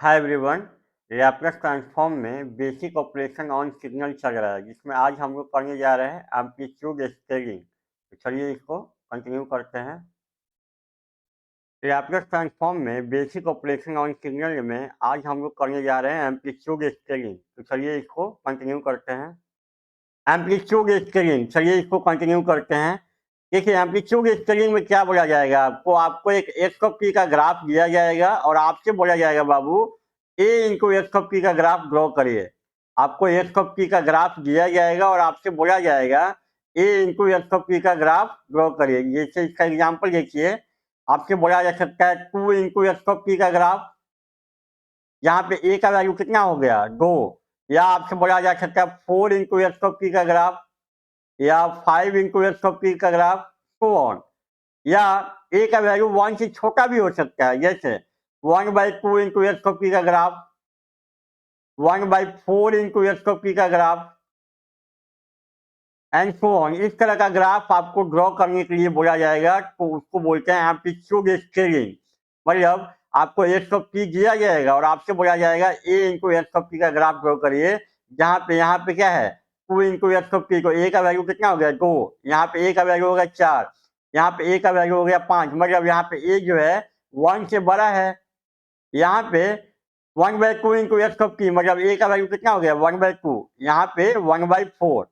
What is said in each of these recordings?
हाय everyone. Laplace transform में basic operation on signal चल रहा है, जिसमें आज हम लोग करने जा रहे हैं एम्पलीट्यूड स्केलिंग। तो चलिए इसको कंटिन्यू करते हैं। लैपलॉस ट्रांसफॉर्म में बेसिक ऑपरेशन ऑन सिग्नल में आज हम लोग करने जा रहे हैं एम्पलीट्यूड स्केलिंग। तो चलिए इसको कंटिन्यू करते हैं। एम्पलीट्यूड स्केलिंग, चलिए इसको कंटिन्यू करते हैं। देखिए, एम्पलीट्यूड स्केलिंग में क्या बोला जाएगा, आपको आपको एक एक्स ऑफ पी का ग्राफ दिया जाएगा और आपसे बोला जाएगा बाबू ए इंटू एक्स ऑफ पी का ग्राफ ड्रॉ करिए। आपको एक्स ऑफ पी का ग्राफ दिया जाएगा और आपसे बोला जाएगा ए इंटू एक्स ऑफ पी का ग्राफ ड्रॉ करिए। जैसे इसका एग्जाम्पल देखिए, आपसे बोला जा सकता है 2 इंटू एक्स ऑफ पी का ग्राफ। यहाँ पे ए का वैल्यू कितना हो गया, 2। या आपसे बोला जा सकता है 4 इंटू एक्स ऑफ पी का ग्राफ, या 5 इंटू एक्स ऑफ पी का ग्राफ, सो ऑन। या ए का वैल्यू 1 से छोटा भी हो सकता है, जैसे 1/2 इंटू एक्स ऑफ पी का graph, 1/4 into x of P का ग्राफ, एंड सो ऑन। इस तरह का ग्राफ आपको ड्रॉ करने के लिए बोला जाएगा, तो उसको बोलते हैं एम्पलीट्यूड स्केलिंग। मतलब आपको एक्स ऑफ पी दिया जाएगा और आपसे बोला जाएगा ए इंटू एक्स ऑफ पी का ग्राफ ड्रॉ करिए। जहाँ पे यहाँ पे क्या है, 2 इंटू एक्स ऑफ पी, तो ए का वैल्यू कितना हो गया, 2। यहाँ पे ए का वैल्यू हो गया 4, यहाँ पे ए का वैल्यू हो गया 5। मतलब यहाँ पे ए जो है 1 से बड़ा है। यहाँ पे 1/2 इंटू एक्स ऑफ पी, मतलब ए का वैल्यू कितना हो गया, 1/2। यहाँ पे 1/4,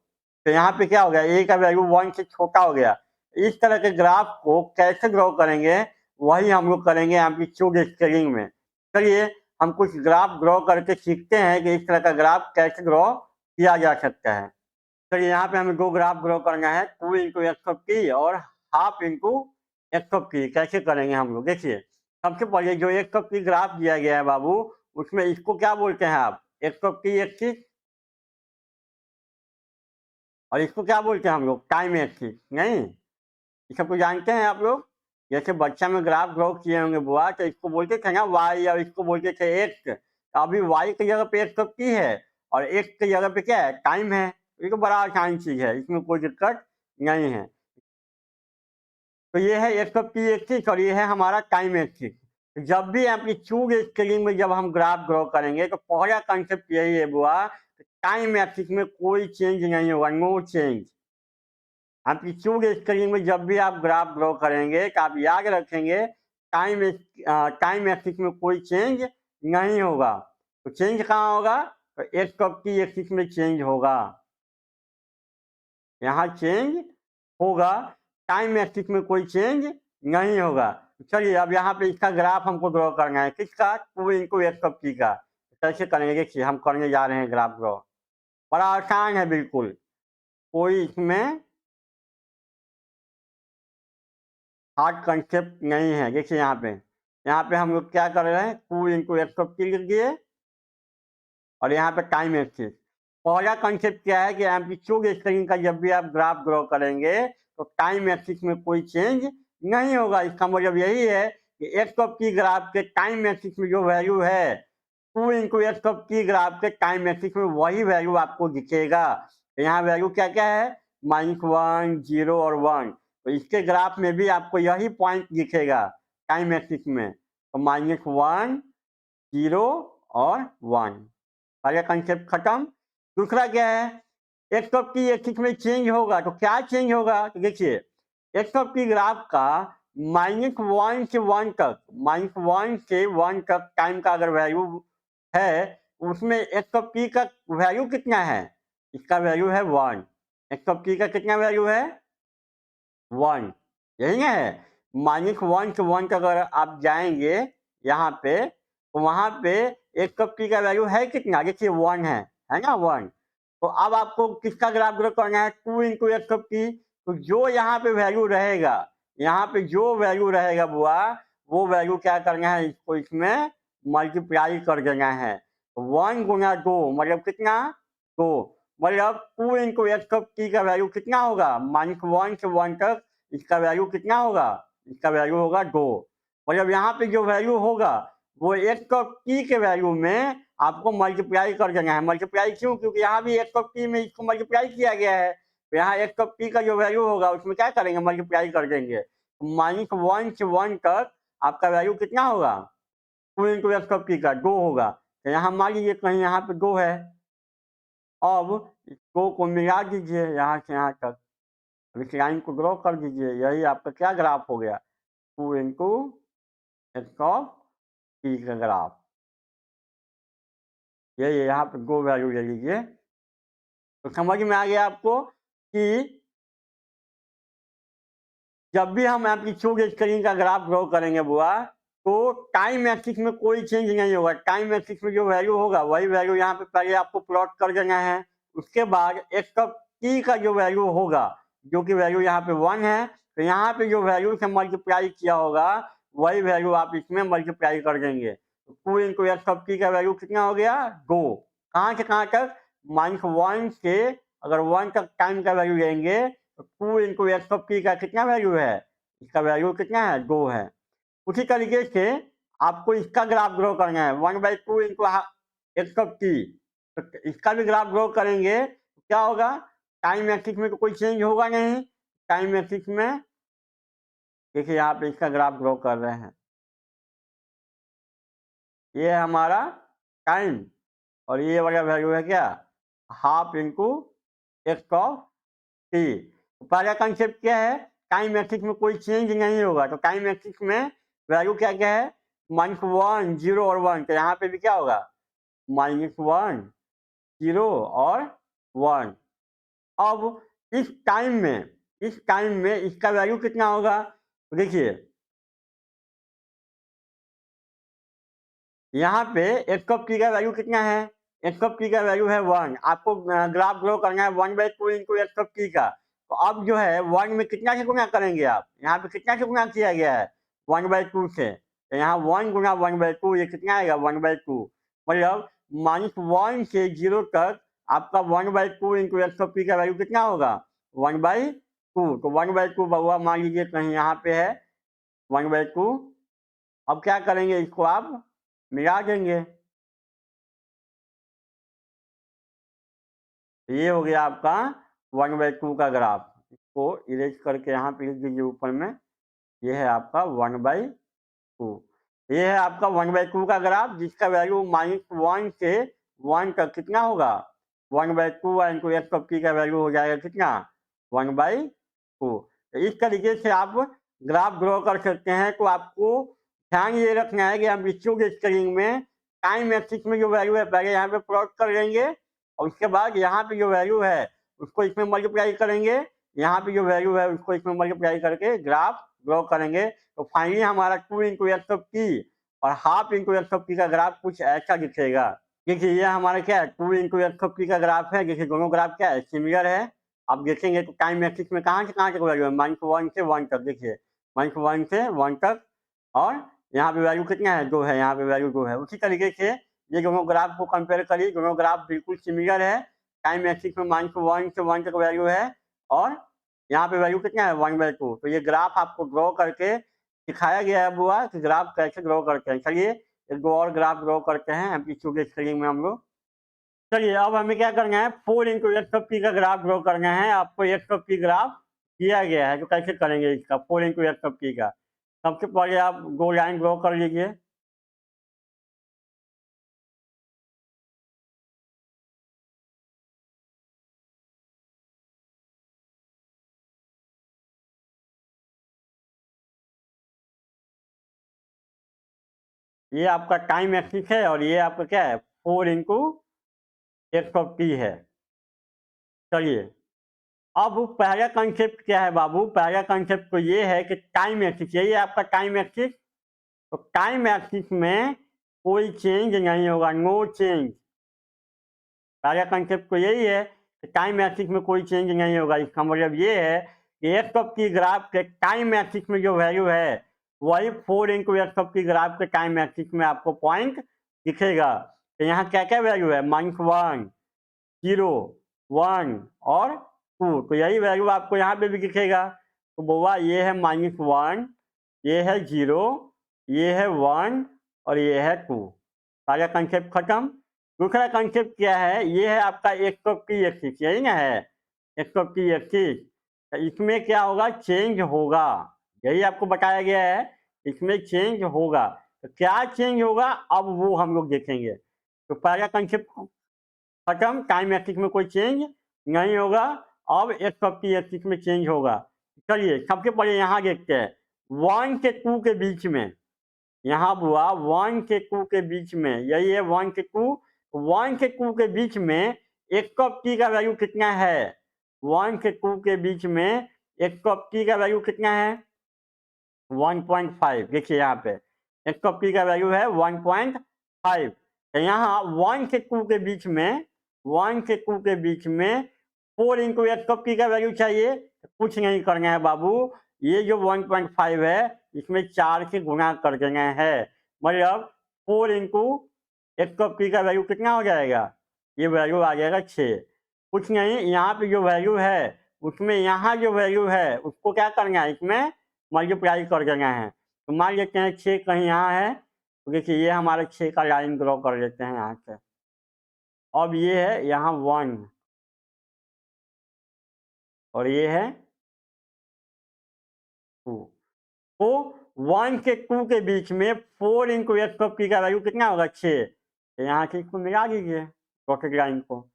तो यहाँ पे क्या हो गया, ए का वैल्यू 1 से छोटा हो गया। इस तरह के ग्राफ को कैसे ड्रॉ करेंगे, वही हम लोग करेंगे एम्पलीट्यूड स्केलिंग में। चलिए हम कुछ ग्राफ ड्रॉ करके सीखते हैं कि इस तरह का ग्राफ कैसे ड्रॉ किया जा सकता है। चलिए यहाँ पे हमें 2 ग्राफ ड्रॉ करना है, 2 इंटू एक्स ऑफ पी और half into x of P. कैसे करेंगे हम लोग, देखिए। सबसे पहले जो एक्स ऑफ पी ग्राफ दिया गया है बाबू, उसमें इसको क्या बोलते हैं आप, एक्स ऑफ पी एक्सिस, और इसको क्या बोलते हैं हम लोग, टाइम एक्सिस। नहीं, ये सबको जानते हैं आप लोग। जैसे बच्चा में ग्राफ ड्रॉ किए होंगे बुआ, तो इसको बोलते थे ना वाई, और इसको बोलते थे एक्स। तो अभी वाई की जगह पे एक्स ऑफ पी है और एक्स की जगह पे क्या है, टाइम है। ये तो बड़ा आसान चीज है, इसमें कोई दिक्कत नहीं है। तो ये है एक्स ऑफ पी एक्सिस और ये है हमारा टाइम एक्सिस। जब भी एम्पलीट्यूड स्केलिंग में जब हम ग्राफ ड्रॉ करेंगे, तो पहला कंसेप्ट यही है बुआ, टाइम एक्सिस में कोई चेंज नहीं होगा, नो चेंज। एम्पलीट्यूड स्केलिंग में जब भी आप ग्राफ ड्रॉ करेंगे, तो आप याद रखेंगे टाइम एक्सिस में कोई चेंज नहीं होगा। तो चेंज कहाँ होगा, तो एक्स ऑफ पी एक्सिस में चेंज होगा, यहाँ चेंज होगा। टाइम एक्सिस में कोई चेंज नहीं होगा। चलिए अब यहाँ पे इसका ग्राफ हमको ड्रॉ करना है, किसका, 2 इंटू एक्स ऑफ पी का। कैसे करेंगे, देखिए हम करने जा रहे हैं ग्राफ ड्रॉ। बड़ा आसान है बिल्कुल, कोई इसमें हार्ड कंसेप्ट नहीं है। देखिए यहाँ पे हम लोग क्या कर रहे हैं, 2 इंटू एक्स ऑफ पी लिख दिए और यहाँ पे टाइम एक्सिस। पहला कंसेप्ट क्या है कि एम्पलीट्यूड स्केलिंग का जब भी आप ग्राफ ड्रॉ करेंगे, तो टाइम एक्सिस में कोई चेंज नहीं होगा। इसका मतलब यही है कि एक्स ऑफ पी ग्राफ के टाइम एक्सिस में जो वैल्यू है, 2 into x of P graph के टाइम एक्सिस में वही वैल्यू आपको दिखेगा। यहाँ वैल्यू क्या क्या है, -1, 0 और 1। तो इसके ग्राफ में भी आपको यही पॉइंट दिखेगा टाइम एक्सिस में, तो -1, 0 और 1। पहला कंसेप्ट खत्म। दूसरा क्या है, एक्स ऑफ पी एक्सिस में चेंज होगा, तो क्या चेंज होगा, तो देखिए एक्स ऑफ पी ग्राफ का -1 से 1 तक, -1 से 1 तक टाइम का अगर वैल्यू है, उसमें एक्स ऑफ पी का वैल्यू कितना है, इसका वैल्यू है 1। एक्स ऑफ पी का कितना वैल्यू है, 1। यही ना है, -1 से 1 तक अगर आप जाएंगे यहाँ पे, तो वहाँ पे एक्स ऑफ पी का वैल्यू है कितना, देखिए 1 है ना, 1। तो अब आपको किसका ग्राफ ड्रॉ करना है, 2 इंटू एक्स ऑफ पी। तो जो यहाँ पे वैल्यू रहेगा, यहाँ पे जो वैल्यू रहेगा बुआ, वो वैल्यू क्या करना है, इसको इसमें मल्टीप्लाई कर देना है। 1 गुना 2 मतलब कितना, 2। मतलब 2 इंटू एक्स ऑफ पी का वैल्यू कितना होगा, -1 से 1 तक इसका वैल्यू कितना होगा, इसका वैल्यू होगा 2। मतलब यहाँ पे जो वैल्यू होगा, वो एक्स ऑफ पी के वैल्यू में आपको मल्टीप्लाई कर देना है। मल्टीप्लाई क्यों, क्योंकि यहाँ भी एक्स ऑफ पी में इसको मल्टीप्लाई किया गया है। तो यहाँ एक्स ऑफ पी का जो वैल्यू होगा, उसमें क्या करेंगे, मल्टीप्लाई कर देंगे। -1 से 1 तक आपका वैल्यू कितना होगा, 2 इंटू एक्स ऑफ टी का 2 होगा। तो यहाँ मान लीजिए कहीं यहाँ पे 2 है। अब इस 2 को मिला दीजिए यहाँ से यहाँ तक। अब इस लाइन को ड्रॉ कर दीजिए। यही आपका क्या ग्राफ हो गया? 2 इंटू एक्स ऑफ टी का ग्राफ। ये यहाँ पे 2 वैल्यू ले लीजिए। तो समझ में आ गया आपको कि जब भी हम एम्पलीट्यूड स्केलिंग का ग्राफ ड्रॉ करेंगे बुआ, तो टाइम एक्सिस में कोई चेंज नहीं होगा। टाइम एक्सिस में जो वैल्यू होगा वही वैल्यू यहाँ पे पहले आपको प्लॉट कर देना है। उसके बाद एक्स ऑफ टी का जो वैल्यू होगा, जो कि वैल्यू यहाँ पे 1 है, तो यहाँ पे जो वैल्यू से मल्टीप्लाई किया होगा वही वैल्यू आप इसमें मल्टीप्लाई कर देंगे। तो 2 इंटू एक्स ऑफ टी का वैल्यू कितना हो गया? 2। कहाँ से कहाँ तक? -1 से अगर 1 तक टाइम का वैल्यू लेंगे तो 2 इंटू एक्स ऑफ टी का कितना वैल्यू है? इसका वैल्यू कितना है? 2 है। उसी तरीके से आपको इसका ग्राफ ड्रॉ करना है 1/2 इंटू एक्स ऑफ टी। तो इसका भी ग्राफ ड्रॉ करेंगे तो क्या होगा? टाइम एक्सिस में तो कोई चेंज होगा नहीं। टाइम एक्सिस में देखिए यहाँ पे इसका ग्राफ ड्रॉ कर रहे हैं। ये है हमारा टाइम और ये वाला वैल्यू है क्या? Half into x of T. पहला कंसेप्ट क्या है? टाइम एक्सिस में कोई चेंज नहीं होगा। तो टाइम एक्सिस में वैल्यू क्या क्या है? -1, 0 और 1। तो यहाँ पे भी क्या होगा? -1, 0 और 1। अब इस टाइम में इसका वैल्यू कितना होगा? तो देखिए यहाँ पे एक्स ऑफ टी का वैल्यू कितना है? एक्स ऑफ टी का वैल्यू है 1। आपको ग्राफ ड्रॉ करना है 1/2 इंटू एक्स ऑफ टी का। तो अब जो है 1 में कितना से गुना करेंगे आप? यहाँ पे कितना से गुना किया गया है? 1/2 से। तो यहाँ 1 गुना 1/2 ये कितना आएगा? 1/2। मतलब -1 से 0 तक आपका 1/2 इंटू एक्स ऑफ टी का वैल्यू कितना होगा? 1/2। तो 1/2 बउआ मान लीजिए कहीं यहाँ पे है 1/2। अब क्या करेंगे? इसको आप मिला देंगे। ये हो गया आपका 1/2 का ग्राफ। इसको इरेज करके यहाँ पे लिख दीजिए ऊपर में। ये है आपका 1/2। ये है आपका 1/2 का ग्राफ जिसका वैल्यू -1 से 1 तक कितना होगा? 1/2 इंटू एक्स ऑफ टी का वैल्यू हो जाएगा कितना? 1/2। तो इस तरीके से आप ग्राफ ड्रॉ कर सकते हैं। तो आपको ध्यान ये रखना है कि हम विजुअल स्केलिंग में टाइम एक्सिस में जो वैल्यू है पहले यहाँ पे प्लॉट कर लेंगे और उसके बाद यहाँ पे जो वैल्यू है उसको इसमें मल्टीप्लाई करेंगे। यहाँ पे जो वैल्यू है उसको इसमें मल्टीप्लाई करके ग्राफ ड्रॉ करेंगे। तो फाइनली हमारा 2 इंटू एक्स ऑफ टी और half into x of T का ग्राफ कुछ ऐसा दिखेगा। देखिए ये हमारा क्या है? 2 इंटू एक्स ऑफ टी का ग्राफ है। देखिए दोनों ग्राफ क्या है? सिमिलर है। आप देखेंगे तो टाइम एक्सिस में कहाँ से कहाँ तक वैल्यू है? -1 से 1 तक। देखिए -1 से 1 तक और यहाँ पे वैल्यू कितना है? 2 है। यहाँ पे वैल्यू 2 है। उसी तरीके से ये दोनों ग्राफ को कंपेयर करिए। दोनों ग्राफ बिल्कुल सिमिलर है। टाइम एक्सिस में -1 से 1 तक वैल्यू है और यहाँ पे वैल्यू कितना है? 1/2। तो ये ग्राफ आपको ड्रॉ करके दिखाया गया है बुआ कि ग्राफ कैसे ड्रॉ करते हैं। चलिए एक दो और ग्राफ ड्रॉ करते हैं एम्पलीट्यूड स्केलिंग में हम लोग। चलिए अब हमें क्या करना है? 4 इंटू एक्स ऑफ टी का ग्राफ ड्रॉ करना है। आपको एक्स ऑफ टी ग्राफ दिया गया है। तो कैसे करेंगे इसका 4 इंटू एक्स ऑफ टी का? सबसे पहले आप 2 लाइन ड्रॉ कर लीजिए। ये आपका टाइम एक्सिस है और ये आपका क्या है? 4 इंटू एक्स ऑफ टी है। चलिए अब पहला कंसेप्ट क्या है बाबू? पहला कंसेप्ट तो ये है कि टाइम एक्सिस, यही है आपका टाइम एक्सिस। तो टाइम एक्सिस में कोई चेंज नहीं होगा, नो चेंज। पहला कंसेप्ट तो यही है कि टाइम एक्सिस में कोई चेंज नहीं होगा। इसका मतलब ये है कि एक्स ऑफ टी ग्राफ के टाइम एक्सिस में जो वैल्यू है वही 4 into x of T graph के टाइम एक्सिस में आपको पॉइंट दिखेगा। तो यहाँ क्या क्या वैल्यू है? -1, 0, 1 और 2। तो यही वैल्यू आपको यहाँ पे भी दिखेगा। तो बुआ ये है -1, ये है 0, ये है 1 और ये है 2। सारा कंसेप्ट खत्म। दूसरा कंसेप्ट क्या है? ये है आपका एक्स ऑफ टी एक्सिस, यही ना है एक्स ऑफ टी एक्सिस। तो इसमें क्या होगा? चेंज होगा। यही आपको बताया गया है, इसमें चेंज होगा। तो क्या चेंज होगा अब वो हम लोग देखेंगे। तो पहला कंसेप्ट खत्म, टाइम एक्सिस में कोई चेंज नहीं होगा। अब एक्स ऑफ टी एक्सिस में चेंज होगा। चलिए सबसे पहले यहाँ देखते हैं 1 से 2 के बीच में, यहाँ हुआ 1 से 2 के बीच में, यही है 1 से 2। 1 से 2 के बीच में एक्स ऑफ टी का वैल्यू कितना है? 1 से 2 के बीच में एक्स ऑफ टी का वैल्यू कितना है? 1.5। देखिए यहाँ पे एक्स ऑफ टी का वैल्यू है 1.5। तो यहाँ 1 से 2 के बीच में, 1 से 2 के बीच में 4 इंटू एक्स ऑफ टी का वैल्यू चाहिए। तो कुछ नहीं करना है बाबू, ये जो 1.5 है इसमें 4 से गुना कर देना है। मतलब 4 इंटू एक्स ऑफ टी का वैल्यू कितना हो जाएगा? ये वैल्यू आ जाएगा 6। कुछ नहीं, यहाँ पे जो वैल्यू है उसमें यहाँ जो वैल्यू है उसको क्या करना है, इसमें मल्टीप्लाई कर देना है। तो मान लेते हैं 6 कहीं यहाँ है, तो देखिए ये हमारे 6 का लाइन ड्रॉ कर लेते हैं यहाँ से। अब ये है यहाँ 1 और ये है 2। तो 1 से 2 के बीच में 4 इंटू एक्स ऑफ टी का वैल्यू कितना होगा? 6। तो यहाँ से इसको मिला दीजिए डॉटेड लाइन को,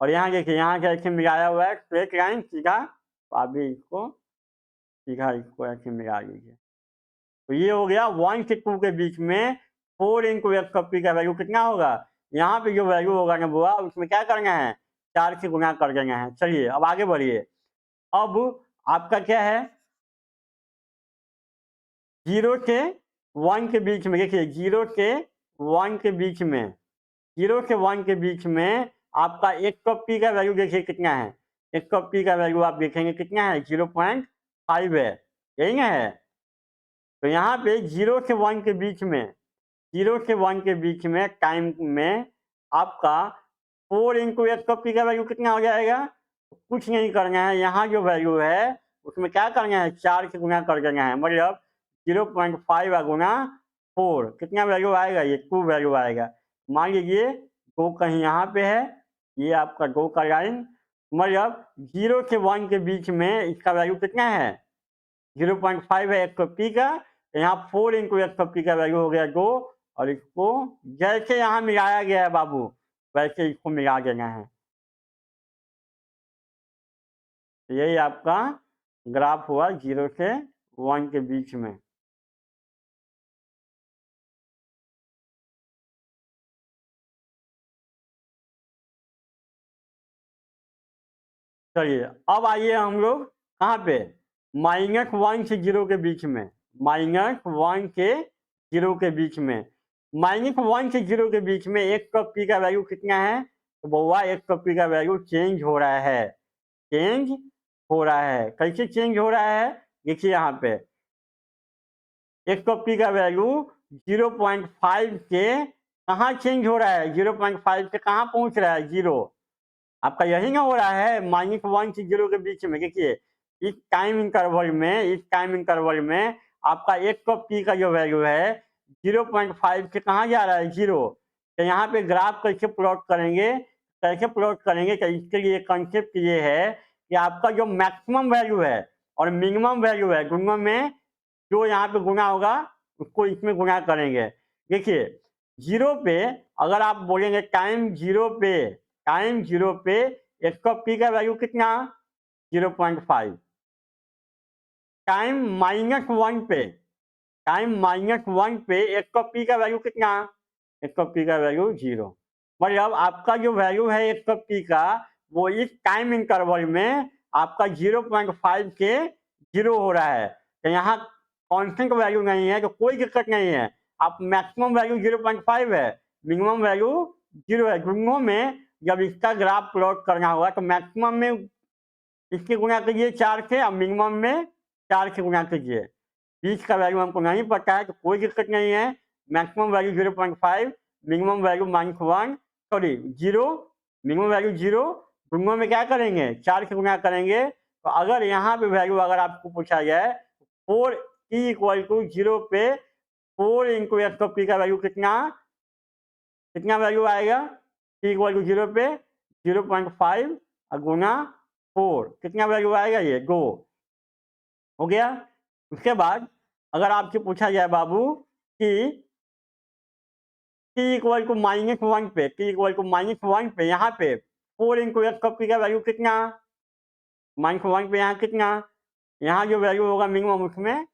और यहाँ देखिए यहाँ से ऐसे मिलाया हुआ है स्ट्रेट लाइन सीधा, तो अभी इसको सीधा इसको ऐसे मिला दीजिए। तो ये हो गया 1 से 2 के बीच में 4 इंटू एक्स ऑफ टी का वैल्यू कितना होगा? यहाँ पे जो वैल्यू होगा ना बुआ, उसमें क्या करना है? 4 से गुना कर देना है। चलिए अब आगे बढ़िए। अब आपका क्या है? 0 से 1 के बीच में, देखिए 0 से 1 के बीच में, 0 से 1 के बीच में आपका एक्स ऑफ टी का वैल्यू देखिए कितना है? एक्स ऑफ टी का वैल्यू आप देखेंगे कितना है? 0.5 है, यही ना है? तो यहाँ पे 0 से 1 के बीच में, 0 से 1 के बीच में टाइम में आपका 4 इंटू एक्स ऑफ टी का वैल्यू कितना हो जाएगा? कुछ नहीं करना है, यहाँ जो वैल्यू है उसमें क्या करना है? 4 से गुना कर देना है। मतलब 0.5 गुना 4 कितना वैल्यू आएगा? ये 2 वैल्यू आएगा। मान लीजिए 2 कहीं यहाँ पे है, ये आपका 2 का लाइन, मतलब 0 से 1 के बीच में इसका वैल्यू कितना है? 0.5 है एक्स ऑफ टी का। तो यहाँ 4 इंटू एक्स ऑफ टी का वैल्यू हो गया 2, और इसको जैसे यहाँ मिलाया गया है बाबू वैसे इसको मिला देना है। तो यही आपका ग्राफ हुआ 0 से 1 के बीच में। चलिए अब आइए हम लोग कहाँ पे? -1 से 0 के बीच में, -1 से 0 के बीच में, -1 से 0 के बीच में एक्स ऑफ टी का वैल्यू कितना है? तो बउआ एक्स ऑफ टी का वैल्यू चेंज हो रहा है, चेंज हो रहा है। कैसे चेंज हो रहा है? देखिए यहाँ पे एक्स ऑफ टी का वैल्यू 0.5 से कहाँ चेंज हो रहा है? 0.5 से कहाँ पहुँच रहा है? 0। आपका यही ना हो रहा है -1 से 0 के बीच में। देखिए इस टाइम इंटरवल में, इस टाइम इंटरवल में आपका एक्स ऑफ टी का जो वैल्यू है 0.5 से कहाँ जा रहा है? 0। तो यहाँ पे ग्राफ कैसे प्लॉट करेंगे? कैसे प्लॉट करेंगे? तो इसके लिए कंसेप्ट ये है कि आपका जो मैक्सिमम वैल्यू है और मिनिमम वैल्यू है, दोनों में जो यहाँ पे गुना होगा उसको इसमें गुना करेंगे। देखिए 0 पे अगर आप बोलेंगे टाइम 0 पे, टाइम 0 पे एक्स ऑफ टी का वैल्यू कितना? 0.5। टाइम -1 पे, टाइम -1 पे एक्स ऑफ टी का वैल्यू कितना? एक्स ऑफ टी का वैल्यू 0। मतलब आपका जो वैल्यू है एक्स ऑफ टी का, वो इस टाइम इंटरवल में आपका 0.5 से 0 हो रहा है। तो यहाँ कांस्टेंट वैल्यू नहीं है तो कोई दिक्कत नहीं है। आप मैक्सिमम वैल्यू 0.5 है, मिनिमम वैल्यू 0 है। दोनों में जब इसका ग्राफ प्लॉट करना होगा तो मैक्सिमम में इसके गुना कीजिए 4 से, और मिनिमम में 4 से गुना कीजिए। बीच का वैल्यू हमको नहीं पता है तो कोई दिक्कत नहीं है। Maximum value 0.5, minimum value -1, sorry 0, minimum value 0। दोनों में क्या करेंगे? 4 से गुना करेंगे। तो अगर यहाँ पे वैल्यू अगर आपको पूछा जाए 4 t = 0 पे 4 इंटू एक्स ऑफ टी का वैल्यू कितना, कितना वैल्यू आएगा? t = 0 पे 0.5 और गुना 4, कितना वैल्यू आएगा? ये 2 हो गया। उसके बाद अगर आपसे पूछा जाए बाबू कि t इक्वल टू -1 पे t इक्वल टू -1 पे यहाँ पे 4 इंटू एक्स कप की का वैल्यू कितना, -1 पे यहाँ कितना, यहाँ जो वैल्यू होगा मिनिमम उसमें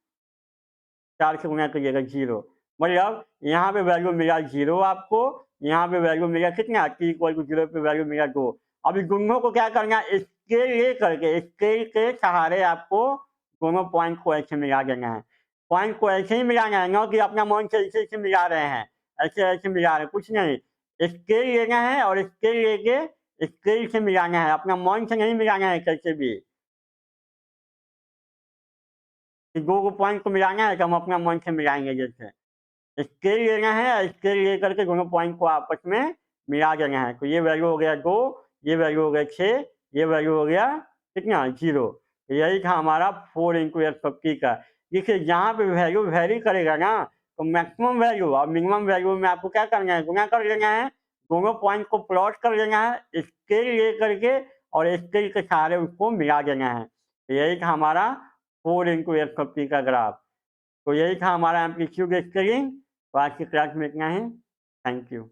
4 से गुना करिएगा 0। मतलब यहाँ पे वैल्यू मिला 0 आपको, यहाँ पे वैल्यू मिला कितना t इक्वल टू 0 पे वैल्यू मिला 2। अब इन दोनों को क्या करना है, स्केल ले करके स्केल के सहारे आपको दोनों पॉइंट को ऐसे मिला देना है। पॉइंट को ऐसे ही मिलाना है, ना कि अपना मन से ऐसे मिला रहे हैं, ऐसे मिला रहे हैं, कुछ नहीं। स्केल लेना है और स्केल लेके स्केल से मिलाना है, अपना मन से नहीं मिलाना है कैसे भी। कि 2 पॉइंट को मिलाना है तो हम अपना मन से मिलाएंगे जैसे। स्केल लेना है, स्केल ले करके दोनों पॉइंट को आपस में मिला देना है। तो ये वैल्यू हो गया 2, ये वैल्यू हो गया 6, ये वैल्यू हो गया कितना 0। तो यही था हमारा 4 इंटू एक्स 50 का। देखिए जहाँ पे वैल्यू वेरी करेगा ना, तो मैक्सिमम वैल्यू और मिनिमम वैल्यू में आपको क्या करना है, गुना कर लेना है। दोनों पॉइंट को प्लॉट कर लेना है स्केल ले करके और स्केल के सहारे उसको मिला देना है। तो यही था हमारा 4 इंटू एक्स 50 का ग्राफ। तो यही था हमारा एम्पलीट्यूड स्केलिंग। तो आज की क्लास में इतना ही। Thank you.